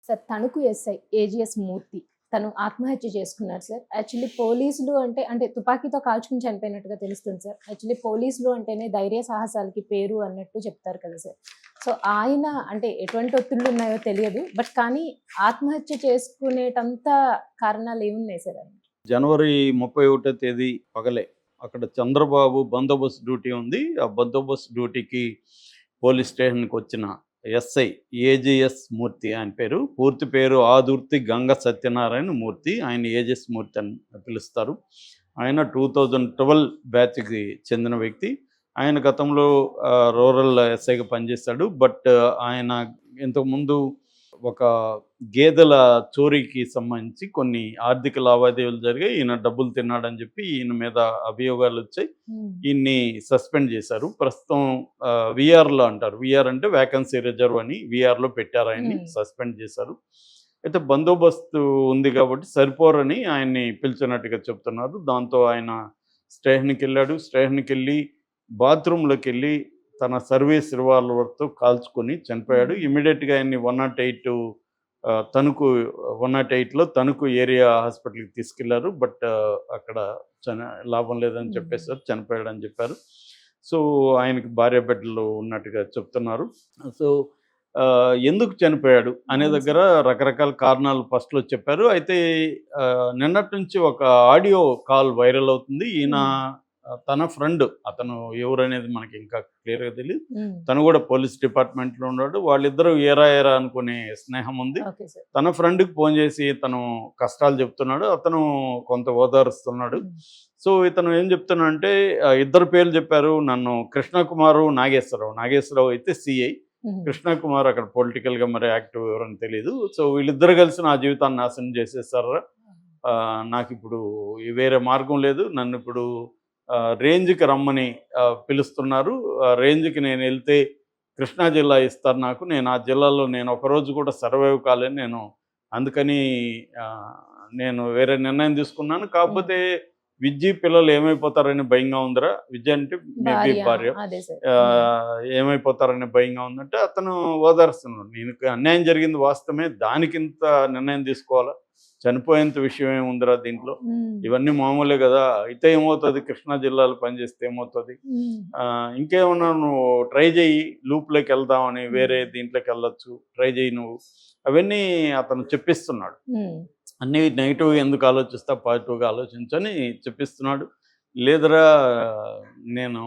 Sir Tanuku SI AGS మూర్తి తను ఆత్మహత్య చేసుకున్నారు సార్. యాక్చువల్లీ పోలీసులు అంటే తుపాకీతో కాల్చుకుని చనిపోయినట్టుగా తెలుస్తుంది సార్. యాక్చువల్లీ పోలీసులు అంటేనే ధైర్య సాహసాలకి పేరు అన్నట్టు చెప్తారు కదా సార్. సో ఆయన అంటే ఎటువంటి ఒత్తిళ్ళు ఉన్నాయో తెలియదు. బట్ కానీ ఆత్మహత్య చేసుకునేటంత కారణాలు ఏమున్నాయి సార్ ఆయన? జనవరి 31 తేదీ పగలే అక్కడ చంద్రబాబు బందోబస్తు డ్యూటీ ఉంది. ఆ బందోబస్తు డ్యూటీకి పోలీస్ స్టేషన్కి వచ్చిన ఎస్ఐ ఏజీఎస్ మూర్తి ఆయన పేరు. పూర్తి పేరు ఆదుర్తి గంగ సత్యనారాయణ మూర్తి. ఆయన ఏజెస్ మూర్తి అని పిలుస్తారు. ఆయన 2012 బ్యాచ్కి చెందిన వ్యక్తి. ఆయన గతంలో రూరల్ ఎస్ఐగా పనిచేశాడు. బట్ ఆయన ఇంతకుముందు ఒక గేదెల చోరీకి సంబంధించి కొన్ని ఆర్థిక లావాదేవీలు జరిగాయి. ఈయన డబ్బులు తిన్నాడని చెప్పి ఈయన మీద అభియోగాలు వచ్చాయి. ఈయన్ని సస్పెండ్ చేశారు. ప్రస్తుతం విఆర్లో అంటారు. విఆర్ అంటే వ్యాకెన్సీ రిజర్వ్ అని విఆర్లో పెట్టారు. ఆయన్ని సస్పెండ్ చేశారు. అయితే బందోబస్తు ఉంది కాబట్టి సరిపోరని ఆయన్ని పిలిచినట్టుగా చెప్తున్నారు. దాంతో ఆయన స్టేషన్కి వెళ్ళాడు. స్టేషన్కి వెళ్ళి బాత్రూంలోకి వెళ్ళి తన సర్వీస్ రివాల్వర్తో కాల్చుకొని చనిపోయాడు. ఇమీడియట్గా ఆయన్ని 108 తణుకు 108లో తణుకు ఏరియా హాస్పిటల్కి తీసుకెళ్లారు. బట్ అక్కడ లాభం లేదని చెప్పేసారు, చనిపోయాడని చెప్పారు. సో ఆయనకి భార్య బిడ్డలు ఉన్నట్టుగా చెప్తున్నారు. సో ఎందుకు చనిపోయాడు అనే దగ్గర రకరకాల కారణాలు ఫస్ట్లో చెప్పారు. అయితే నిన్నటి నుంచి ఒక ఆడియో కాల్ వైరల్ అవుతుంది. ఈయన తన ఫ్రెండ్, అతను ఎవరనేది మనకి ఇంకా క్లియర్గా తెలియదు. తను కూడా పోలీస్ డిపార్ట్మెంట్లో ఉన్నాడు. వాళ్ళిద్దరూ ఏరా అనుకునే స్నేహం ఉంది. తన ఫ్రెండ్కి ఫోన్ చేసి తను కష్టాలు చెప్తున్నాడు. అతను కొంత ఓదారుస్తున్నాడు. సో ఇతను ఏం చెప్తున్నాడంటే ఇద్దరు పేర్లు చెప్పారు నన్ను, కృష్ణకుమారు, నాగేశ్వరరావు అయితే సిఐ, కృష్ణకుమార్ అక్కడ పొలిటికల్గా మరి యాక్టివ్ ఎవరని తెలియదు. సో వీళ్ళిద్దరు కలిసి నా జీవితాన్ని నాశనం చేసేసారా, నాకు ఇప్పుడు వేరే మార్గం లేదు, నన్ను ఇప్పుడు రేంజ్కి రమ్మని పిలుస్తున్నారు. రేంజ్కి నేను వెళ్తే కృష్ణా జిల్లా ఇస్తారు నాకు, నేను ఆ జిల్లాలో నేను ఒకరోజు కూడా సర్వైవ్ కాలేను, నేను అందుకని నేను వేరే నిర్ణయం తీసుకున్నాను. కాకపోతే విద్య పిల్లలు ఏమైపోతారని భయంగా ఉందిరా, విద్య అంటే మేబీ భార్య, ఏమైపోతారని భయంగా ఉందంటే అతను ఓదారుస్తున్నాడు. నేను అన్యాయం జరిగింది వాస్తవమే, దానికింత నిర్ణయం తీసుకోవాలా, చనిపోయేంత విషయం ఏముందిరా దీంట్లో, ఇవన్నీ మామూలే కదా, అయితే ఏమవుతుంది, కృష్ణా జిల్లాలో పనిచేస్తే ఏమవుతుంది, ఇంకేమన్నా నువ్వు ట్రై చేయి, లూప్లోకి వెళ్దామని, వేరే దీంట్లోకి వెళ్ళొచ్చు, ట్రై చేయి నువ్వు, అవన్నీ అతను చెప్పిస్తున్నాడు. అన్నీ నెగిటివ్గా ఎందుకు ఆలోచిస్తా, పాజిటివ్గా ఆలోచించని చెప్పిస్తున్నాడు. లేదరా నేను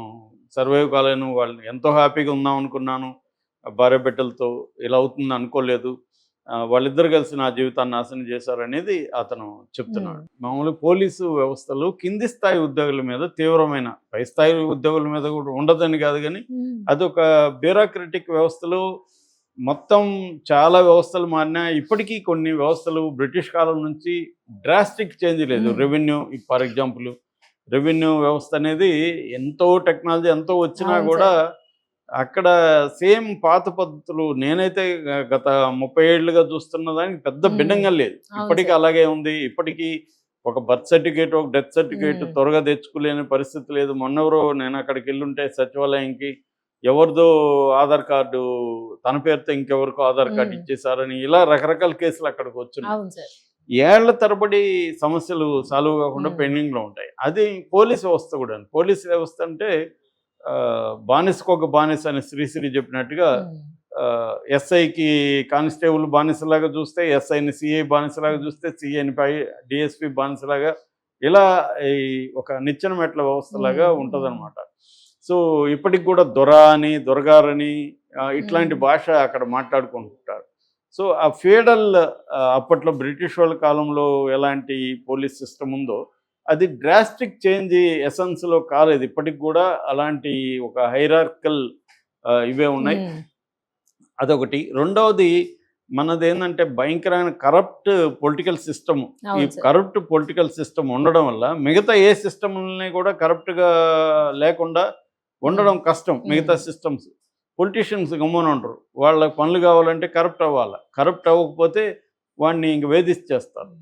సర్వైవ్ కాలేను, వాళ్ళు ఎంతో హ్యాపీగా ఉందాం అనుకున్నాను, భార్య బిడ్డలతో ఇలా అవుతుంది అనుకోలేదు, వాళ్ళిద్దరు కలిసి నా జీవితాన్ని నాశనం చేశారనేది అతను చెప్తున్నాడు. మామూలుగా పోలీసు వ్యవస్థలో కింది స్థాయి ఉద్యోగుల మీద తీవ్రమైన, పై స్థాయి ఉద్యోగుల మీద కూడా ఉండదని కాదు, కానీ అదొక బ్యూరోక్రటిక్ వ్యవస్థలో మొత్తం చాలా వ్యవస్థలు మారినా ఇప్పటికీ కొన్ని వ్యవస్థలు బ్రిటిష్ కాలం నుంచి డ్రాస్టిక్ చేంజ్ లేదు. రెవెన్యూ ఫర్ ఎగ్జాంపుల్, రెవెన్యూ వ్యవస్థ అనేది ఎంతో టెక్నాలజీ ఎంతో వచ్చినా కూడా అక్కడ సేమ్ పాత పద్ధతులు నేనైతే గత 30 ఏళ్ళుగా చూస్తున్న దానికి పెద్ద భిన్నంగా లేదు. ఇప్పటికీ అలాగే ఉంది. ఇప్పటికీ ఒక బర్త్ సర్టిఫికేట్, ఒక డెత్ సర్టిఫికేట్ త్వరగా తెచ్చుకోలేని పరిస్థితి లేదు. మొన్నెవరో నేను అక్కడికి వెళ్ళుంటే సచివాలయంకి ఎవరిదో ఆధార్ కార్డు తన పేరుతో ఇంకెవరికో ఆధార్ కార్డు ఇచ్చేసారని ఇలా రకరకాల కేసులు అక్కడికి వచ్చినాయి. ఏళ్ల తరబడి సమస్యలు సాల్వ్ కాకుండా పెండింగ్లో ఉంటాయి. అది పోలీస్ వ్యవస్థ కూడా. పోలీస్ వ్యవస్థ అంటే బానిసకు ఒక బానిస అని శ్రీశ్రీ చెప్పినట్టుగా ఎస్ఐకి కానిస్టేబుల్ బానిసలాగా చూస్తే, ఎస్ఐని సిఐ బానిసలాగా చూస్తే, సిఐని డిఎస్పి బానిసలాగా, ఇలా ఒక నిచ్చెన మెట్ల వ్యవస్థలాగా ఉంటుందన్నమాట. సో ఇప్పటికి కూడా దొర అని, దొరగారని ఇట్లాంటి భాష అక్కడ మాట్లాడుకుంటుంటారు. సో ఆ ఫీడల్ అప్పట్లో బ్రిటిష్ వాళ్ళ కాలంలో ఎలాంటి పోలీస్ సిస్టమ్ ఉందో అది డ్రాస్టిక్ చేంజ్ ఎసెన్స్లో కాలేదు. ఇప్పటికి కూడా అలాంటి ఒక హైరార్కల్ ఇవే ఉన్నాయి. అదొకటి. రెండవది మనది ఏంటంటే భయంకరమైన కరప్ట్ పొలిటికల్ సిస్టమ్. ఈ కరప్ట్ పొలిటికల్ సిస్టమ్ ఉండడం వల్ల మిగతా ఏ సిస్టమ్ని కూడా కరప్ట్గా లేకుండా ఉండడం కష్టం. మిగతా సిస్టమ్స్ పొలిటీషియన్స్ గమ్మున ఉండరు. వాళ్ళ పనులు కావాలంటే కరప్ట్ అవ్వాలి. కరప్ట్ అవ్వకపోతే వాడిని ఇంక వేధించేస్తారు.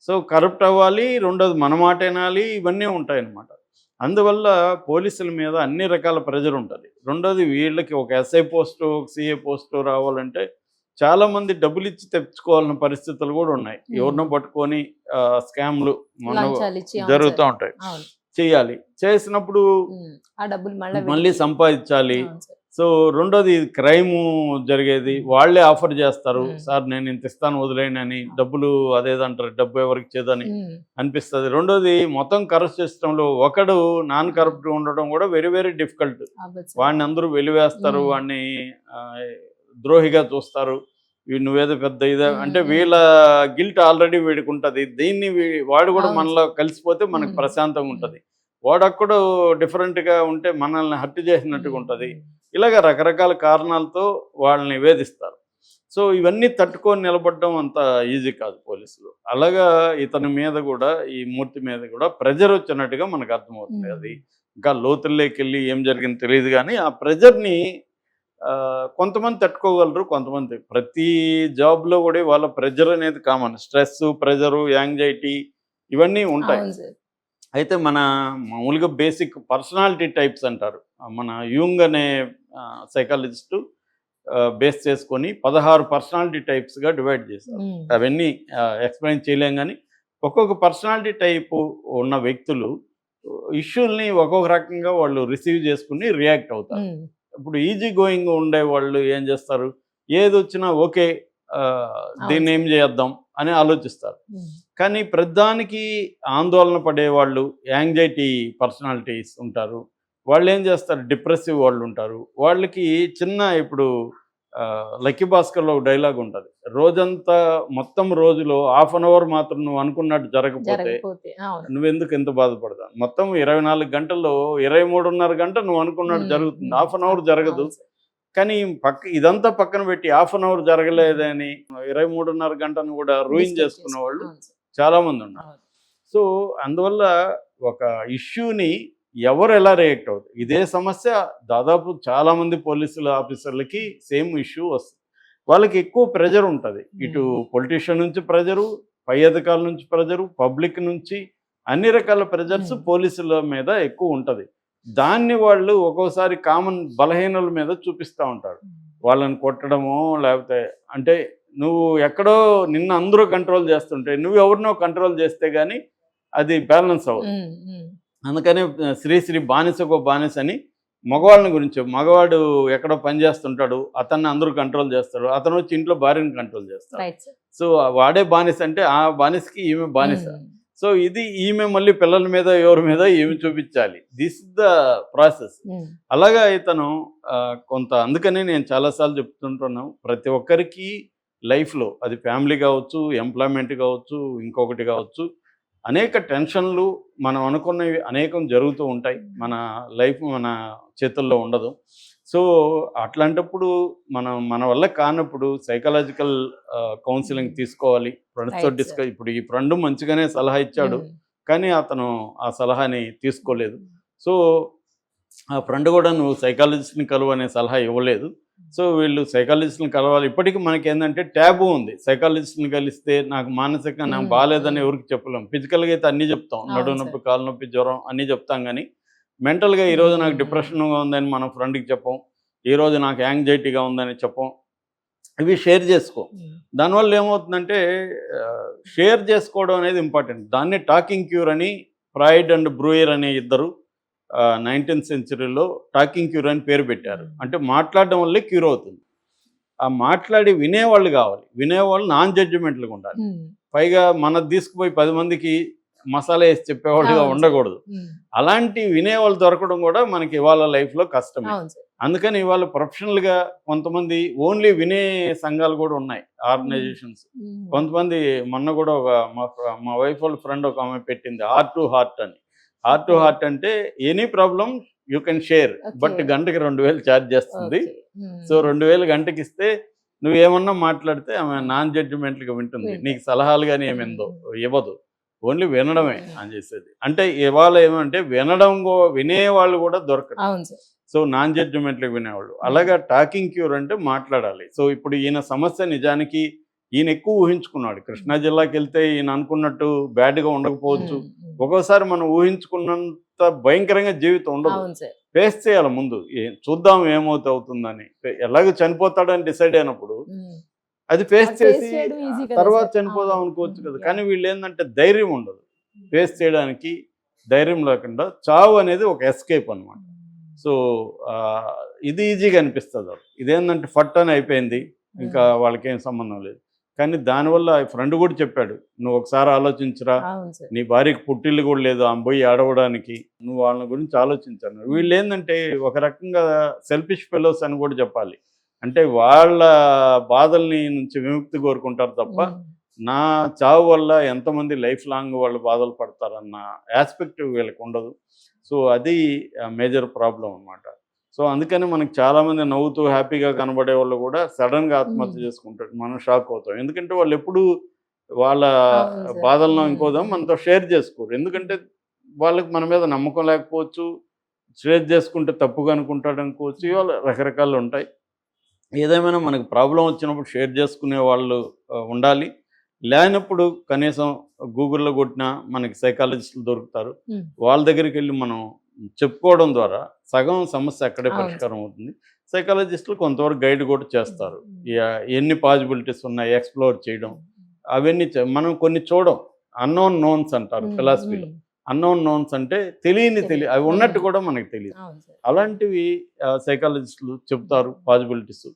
సో కరప్ట్ అవ్వాలి, రెండోది మన మాట వినాలి, ఇవన్నీ ఉంటాయన్నమాట. అందువల్ల పోలీసుల మీద అన్ని రకాల ప్రెజర్ ఉంటుంది. రెండోది వీళ్ళకి ఒక ఎస్ఐ పోస్టు, ఒక సిఏ పోస్టు రావాలంటే చాలా మంది డబ్బులు ఇచ్చి తెచ్చుకోవాలన్న పరిస్థితులు కూడా ఉన్నాయి. ఎవరినో పట్టుకొని స్కామ్లు లంచాలు ఇచ్చి అవును జరుగుతూ సార్. ఉంటాయి. అవును. చేయాలి, చేసినప్పుడు ఆ డబ్బులు మళ్ళీ మళ్ళీ సంపాదించాలి. అవును సార్. సో రెండోది క్రైమ్ జరిగేది, వాళ్ళే ఆఫర్ చేస్తారు, సార్ నేను ఇంత ఇస్తాను వదిలేయండి అని. డబ్బులు అదేదంటారు, డబ్బు ఎవరికి చేదని అనిపిస్తుంది. రెండోది మొత్తం కరప్ట్ సిస్టంలో ఒకడు నాన్ కరప్ట్ ఉండడం కూడా వెరీ వెరీ డిఫికల్ట్. అవ్వదు సార్. వాడిని అందరూ వెలివేస్తారు, వాడిని ద్రోహిగా చూస్తారు. నువ్వేదో పెద్ద ఇదే అంటే వీళ్ళ గిల్ట్ ఆల్రెడీ వీడికి ఉంటుంది. దీన్ని వాడు కూడా అవును మనలో కలిసిపోతే మనకు ప్రశాంతంగా ఉంటుంది. వాడొక్కడు డిఫరెంట్గా ఉంటే మనల్ని హత్య చేసినట్టుగా ఉంటుంది. ఇలాగ రకరకాల కారణాలతో వాళ్ళని వేధిస్తారు. సో ఇవన్నీ తట్టుకొని నిలబడడం అంత ఈజీ కాదు పోలీసులు. అలాగా ఇతని మీద కూడా, ఈ మూర్తి మీద కూడా ప్రెజర్ వచ్చినట్టుగా మనకు అర్థమవుతుంది. అది ఇంకా లోతుల్లోకి వెళ్ళి ఏం జరిగింది తెలియదు, కానీ ఆ ప్రెజర్ని కొంతమంది తట్టుకోగలరు, కొంతమంది. ప్రతి జాబ్లో కూడా వాళ్ళ ప్రెజర్ అనేది కామన్. స్ట్రెస్, ప్రెజరు, యాంగ్జైటీ ఇవన్నీ ఉంటాయి. అవును సార్. అయితే మన మామూలుగా బేసిక్ పర్సనాలిటీ టైప్స్ అంటారు. మన యూంగ్ అనే సైకాలజిస్టు బేస్ చేసుకొని 16 పర్సనాలిటీ టైప్స్గా డివైడ్ చేశారు. అవన్నీ ఎక్స్ప్లెయిన్ చేయలేం, కానీ ఒక్కొక్క పర్సనాలిటీ టైపు ఉన్న వ్యక్తులు ఇష్యూల్ని ఒక్కొక్క రకంగా వాళ్ళు రిసీవ్ చేసుకుని రియాక్ట్ అవుతారు. ఇప్పుడు ఈజీ గోయింగ్ ఉండే వాళ్ళు ఏం చేస్తారు, ఏది వచ్చినా ఓకే దీన్ని ఏం చేద్దాం అని ఆలోచిస్తారు. కానీ ప్రతిదానికి ఆందోళన పడేవాళ్ళు, యాంగ్జైటీ పర్సనాలిటీస్ ఉంటారు. వాళ్ళు ఏం చేస్తారు, డిప్రెసివ్ వాళ్ళు ఉంటారు. వాళ్ళకి చిన్న ఇప్పుడు లక్కీ భాస్కర్లో ఒక డైలాగ్ ఉంటుంది, రోజంతా మొత్తం రోజులో ½ అన్ అవర్ మాత్రం నువ్వు అనుకున్నట్టు జరగకపోతే నువ్వెందుకు ఎంత బాధపడతావు. మొత్తం 24 గంటల్లో 23.5 గంట నువ్వు అనుకున్నట్టు జరుగుతుంది, ½ అన్ అవర్ జరగదు. కానీ ఇదంతా పక్కన పెట్టి ½ అన్ అవర్ జరగలేదని 23.5 గంటను కూడా రూయిన్ చేసుకున్న వాళ్ళు చాలామంది ఉన్నారు. సో అందువల్ల ఒక ఇష్యూని ఎవరు ఎలా రియాక్ట్ అవుతారు, ఇదే సమస్య దాదాపు చాలామంది పోలీసుల ఆఫీసర్లకి సేమ్ ఇష్యూ వస్తుంది. వాళ్ళకి ఎక్కువ ప్రెజర్ ఉంటుంది. ఇటు పొలిటీషియన్ నుంచి ప్రెజరు, పై అధికారుల నుంచి ప్రెజరు, పబ్లిక్ నుంచి అన్ని రకాల ప్రెజర్స్ పోలీసుల మీద ఎక్కువ ఉంటుంది. దాన్ని వాళ్ళు ఒక్కోసారి కామన్ బలహీనుల మీద చూపిస్తూ ఉంటారు. వాళ్ళని కొట్టడమో లేకపోతే, అంటే నువ్వు ఎక్కడో నిన్న అందరూ కంట్రోల్ చేస్తుంటే నువ్వు ఎవరినో కంట్రోల్ చేస్తే కానీ అది బ్యాలెన్స్ అవ్వదు. అందుకని శ్రీశ్రీ బానిసకో బానిస అని మగవాళ్ళని గురించి, మగవాడు ఎక్కడో పని చేస్తుంటాడు, అతన్ని అందరూ కంట్రోల్ చేస్తారు, అతను వచ్చి ఇంట్లో భార్యను కంట్రోల్ చేస్తాడు. సో వాడే బానిస అంటే ఆ బానిసకి ఈమె బానిస. సో ఇది ఈమె మళ్ళీ పిల్లల మీద ఎవరి మీద ఈమె చూపించాలి. This is the process. అలాగా ఇతను కొంత, అందుకనే నేను చాలాసార్లు చెప్తుంటున్నాను, ప్రతి ఒక్కరికి లైఫ్లో అది ఫ్యామిలీ కావచ్చు, ఎంప్లాయ్మెంట్ కావచ్చు, ఇంకొకటి కావచ్చు, అనేక టెన్షన్లు మనం అనుకున్నవి అనేకం జరుగుతూ ఉంటాయి. మన లైఫ్ మన చేతుల్లో ఉండదు. సో అట్లాంటప్పుడు మన వల్ల కానప్పుడు సైకలాజికల్ కౌన్సిలింగ్ తీసుకోవాలి. ఫ్రెండ్స్తో డిస్కస్. ఇప్పుడు ఈ ఫ్రెండ్ మంచిగానే సలహా ఇచ్చాడు, కానీ అతను ఆ సలహాని తీసుకోలేదు. సో ఆ ఫ్రెండ్ కూడా నువ్వు సైకాలజిస్ట్ని కలువు అనే సలహా ఇవ్వలేదు. సో వీళ్ళు సైకాలజిస్ట్ని కలవాలి. ఇప్పటికీ మనకి ఏంటంటే ట్యాబు ఉంది, సైకాలజిస్ట్ని కలిస్తే నాకు మానసికంగా నాకు బాగాలేదని ఎవరికి చెప్పలేం. ఫిజికల్గా అయితే అన్నీ చెప్తాం, నడుము నొప్పి, కాలు నొప్పి, జ్వరం అన్నీ చెప్తాం. కానీ మెంటల్గా ఈరోజు నాకు డిప్రెషన్గా ఉందని మనం ఫ్రెండ్కి చెప్పం, ఈరోజు నాకు యాంగ్జైటీగా ఉందని చెప్పం. ఇవి షేర్ చేసుకో. దానివల్ల ఏమవుతుందంటే షేర్ చేసుకోవడం అనేది ఇంపార్టెంట్. దాన్ని టాకింగ్ క్యూర్ అని ఫ్రాయిడ్ అండ్ బ్రూయర్ అనే ఇద్దరు 19th సెంచరీలో టాకింగ్ క్యూర్ అని పేరు పెట్టారు. అంటే మాట్లాడడం వల్లే క్యూర్ అవుతుంది. ఆ మాట్లాడి వినేవాళ్ళు కావాలి, వినేవాళ్ళు నాన్ జడ్జిమెంట్లుగా ఉండాలి. పైగా మనది తీసుకుపోయి 10 మందికి మసాలా వేసి చెప్పేవాళ్ళుగా ఉండకూడదు. అలాంటి వినేవాళ్ళు దొరకడం కూడా మనకి ఇవాళ లైఫ్లో కష్టమే. అందుకని ఇవాళ ప్రొఫెషనల్గా కొంతమంది ఓన్లీ వినే సంఘాలు కూడా ఉన్నాయి, ఆర్గనైజేషన్స్. కొంతమంది మొన్న కూడా ఒక మా వైఫ్ వాళ్ళ ఫ్రెండ్ ఒక ఆమె పెట్టింది, హార్ట్ టు హార్ట్ అని. హార్ట్ టు హార్ట్ అంటే any problem you can share, but గంటకి 2000 ఛార్జ్ చేస్తుంది. సో 2000 గంటకి ఇస్తే నువ్వేమన్నా మాట్లాడితే ఆమె నాన్ జడ్జిమెంట్గా వింటుంది, నీకు సలహాలు కానీ ఏమిందో ఇవ్వదు, ఓన్లీ వినడమే అని చేసేది. అంటే ఇవాళ ఏమంటే వినేవాళ్ళు కూడా దొరకరు. సో నాన్ జడ్జిమెంట్లకు వినేవాళ్ళు. అలాగా టాకింగ్ క్యూర్ అంటే మాట్లాడాలి. సో ఇప్పుడు ఈయన సమస్య నిజానికి ఈయన ఎక్కువ ఊహించుకున్నాడు. కృష్ణా జిల్లాకి వెళ్తే ఈయన అనుకున్నట్టు బ్యాడ్గా ఉండకపోవచ్చు. ఒక్కోసారి మనం ఊహించుకున్నంత భయంకరంగా జీవితం ఉండదు. ఫేస్ చేయాలి ముందు, చూద్దాం ఏమవుతుందని. ఎలాగో చనిపోతాడని డిసైడ్ అయినప్పుడు అది ఫేస్ face చేసి చేయడం easy కదా తర్వాత sir. చనిపోదాం అవును. అనుకోవచ్చు కదా. Yeah. కానీ వీళ్ళు ఏంటంటే ధైర్యం ఉండదు, ఫేస్ చేయడానికి ధైర్యం లేకుండా చావు అనేది ఒక ఎస్కేప్ అనమాట. సో ఇది ఈజీగా అనిపిస్తుంది. ఇదేంటంటే ఫట్ అని అయిపోయింది, ఇంకా వాళ్ళకేం సంబంధం లేదు. కానీ దానివల్ల ఫ్రెండ్ కూడా చెప్పాడు, నువ్వు ఒకసారి ఆలోచించరా, అవును సార్. నీ భార్యకి పుట్టిల్లు కూడా లేదు ఆమె పోయి ఆడవడానికి, నువ్వు వాళ్ళ గురించి ఆలోచించాను. వీళ్ళు ఏంటంటే ఒక రకంగా సెల్ఫిష్ ఫెలోస్ అని కూడా చెప్పాలి. అంటే వాళ్ళ బాధల్ని నుంచి విముక్తి కోరుకుంటారు తప్ప నా చావు వల్ల ఎంతమంది లైఫ్ లాంగ్ వాళ్ళు బాధలు పడతారన్న ఆస్పెక్ట్ వీళ్ళకి ఉండదు. సో అది మేజర్ ప్రాబ్లం అన్నమాట. సో అందుకని మనకి చాలామంది నవ్వుతూ హ్యాపీగా కనబడే వాళ్ళు కూడా సడన్గా ఆత్మహత్య చేసుకుంటారు. మనం షాక్ అవుతాం. ఎందుకంటే వాళ్ళు ఎప్పుడు వాళ్ళ అవును సార్. బాధలను ఇంకోదాం మనతో షేర్ చేసుకోరు. ఎందుకంటే వాళ్ళకి మన మీద నమ్మకం లేకపోవచ్చు, షేర్ చేసుకుంటే తప్పుగా అనుకుంటాడు అనుకోవచ్చు, ఇవాళ రకరకాలు ఉంటాయి. ఏదేమైనా మనకు ప్రాబ్లం వచ్చినప్పుడు షేర్ చేసుకునే వాళ్ళు ఉండాలి. లేనప్పుడు కనీసం గూగుల్‌లో కొట్టినా మనకి సైకాలజిస్టులు దొరుకుతారు. వాళ్ళ దగ్గరికి వెళ్ళి మనం చెప్పుకోవడం ద్వారా సగం సమస్య అక్కడే అవును. పరిష్కారం అవుతుంది. సైకాలజిస్టులు కొంతవరకు గైడ్ కూడా చేస్తారు. ఎన్ని పాసిబిలిటీస్ ఉన్నాయి ఎక్స్‌ప్లోర్ చేయడం. అవన్నీ మనం కొన్ని చూడం. అన్నోన్ నోన్స్ అంటారు ఫిలాసఫీలో. అన్నోన్ నోన్స్ అంటే తెలియని అవి ఉన్నట్టు కూడా మనకు తెలియదు. అవును సార్. అలాంటివి సైకాలజిస్టులు చెప్తారు పాసిబిలిటీస్.